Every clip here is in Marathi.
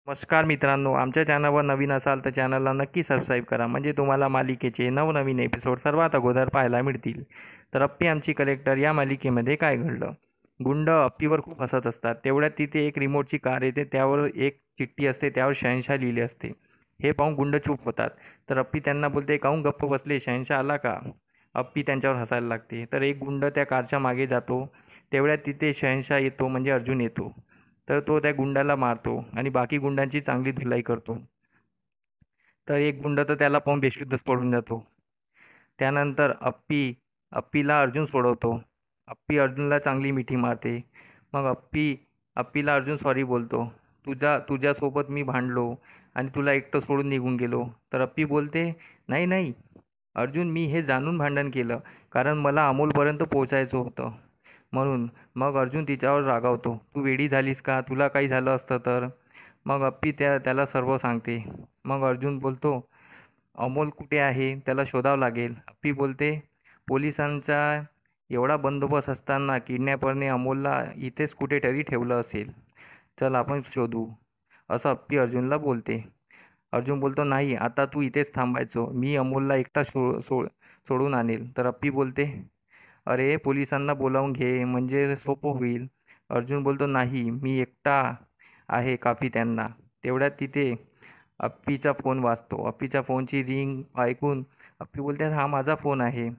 नमस्कार मित्रांनो, आमच्या चॅनलवर नवीन असाल तर चॅनलला नक्की सबस्क्राईब करा, म्हणजे तुम्हाला मालिकेचे नवनवीन एपिसोड सर्वात अगोदर पाहायला मिळतील. तर अप्पी आमची कलेक्टर या मालिकेमध्ये काय घडलं? गुंड अप्पीवर खूप हसत असतात. तेवढ्यात तिथे एक रिमोटची कार येते, त्यावर एक चिठ्ठी असते, त्यावर शहनशाह लिहिले असते. हे पाहून गुंड चूप होतात. तर अप्पी त्यांना बोलते, काहून गप्प बसले, शहनशाह आला का? अप्पी त्यांच्यावर हसायला लागते. तर एक गुंड त्या कारच्या मागे जातो. तेवढ्यात तिथे शहनशाह येतो, म्हणजे अर्जुन येतो. तर तो त्या गुंडाला मारतो आणि बाकी गुंडांची चांगली धुलाई करतो. तर एक गुंड तर त्याला पाहून बेशुद्धच पडून जातो. त्यानंतर अप्पीला अर्जुन सोडवतो. अप्पी अर्जुनला चांगली मिठी मारते. मग अप्पीला अर्जुन सॉरी बोलतो. तुझ्यासोबत मी भांडलो आणि तुला एकटं सोडून निघून गेलो. तर अप्पी बोलते, नाही नाही अर्जुन, मी हे जाणून भांडण केलं, कारण मला अमोलपर्यंत पोहोचायचं होतं म्हणून. मग अर्जुन तिच्यावर रागावतो, तू वेडी झालीस का? तुला काही झालं असतं तर? मग अप्पी त्याला सर्व सांगते. मग अर्जुन बोलतो, अमोल कुठे आहे? त्याला शोधावं लागेल. अप्पी बोलते, पोलिसांचा एवढा बंदोबस्त असताना किडनॅपरने अमोलला इथेच कुठेतरी ठेवलं असेल. चल आपण शोधू, असं अप्पी अर्जुनला बोलते. अर्जुन बोलतो, नाही, आता तू इथेच थांबायचो, मी अमोलला एकटा सोडून आणेल. तर अप्पी बोलते, अरे पोलिसांना बोलावून घे, म्हणजे सोपं होईल. अर्जुन बोलतो, नाही, मी एकटा आहे, काफी त्यांना. तेवढ्यात तिथे अप्पीचा फोन वाजतो. अप्पीच्या फोनची रिंग ऐकून अप्पी बोलते, हा माझा फोन आहे.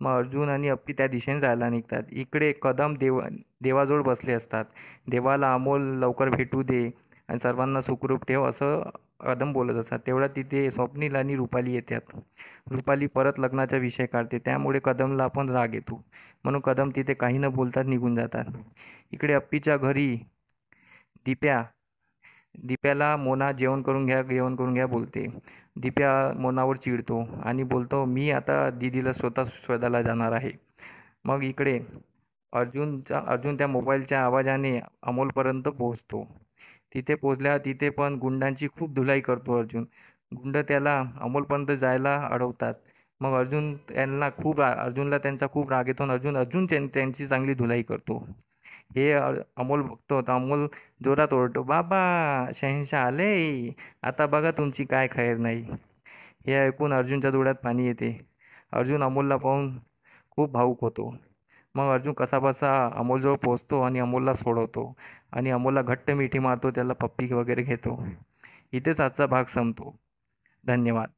मग अर्जुन आणि अप्पी त्या दिशेने जायला निघतात. इकडे कदम देवाजवळ बसले असतात. देवाला अमोल लवकर भेटू दे आणि सर्वांना सुखरूप ठेव, असं कदम बोलत असतात. तेवढ्यात तिथे स्वप्नील आणि रुपाली येतात. रुपाली परत लग्नाचा विषय काढते, त्यामुळे कदमला पण राग येतो. म्हणून कदम तिथे काही न बोलतात निघून जातात. इकडे अप्पीच्या घरी दिप्या दिप्याला मोना जेवण करून घ्या बोलते. दिप्या मोनावर चिडतो आणि बोलतो, मी आता दीदीला स्वतः शोधायला जाणार आहे. मग इकडे अर्जुन त्या मोबाईलच्या आवाजाने अमोलपर्यंत पोहोचतो. तिथे पण गुंडांची खूप धुलाई करतो अर्जुन. गुंड त्याला अमोलपर्यंत जायला अडवतात. मग अर्जुनला त्यांचा खूप राग येतो आणि अर्जुन त्यांची चांगली धुलाई करतो. हे अमोल बघतो तर अमोल जोरात ओरडतो, बाबा शहनशाह आले, आता बघा तुमची काय खैर नाही. हे ऐकून अर्जुनच्या डोळ्यात पाणी येते. अर्जुन अमोलला पाहून खूप भावूक होतो. मग अर्जुन कसाबसा अमोलजवळ पोहोचतो आणि अमोलला सोडवतो आणि अमोलला घट्ट मिठी मारतो, त्याला पप्पी वगैरे घेतो. इथेच आजचा भाग संपतो. धन्यवाद.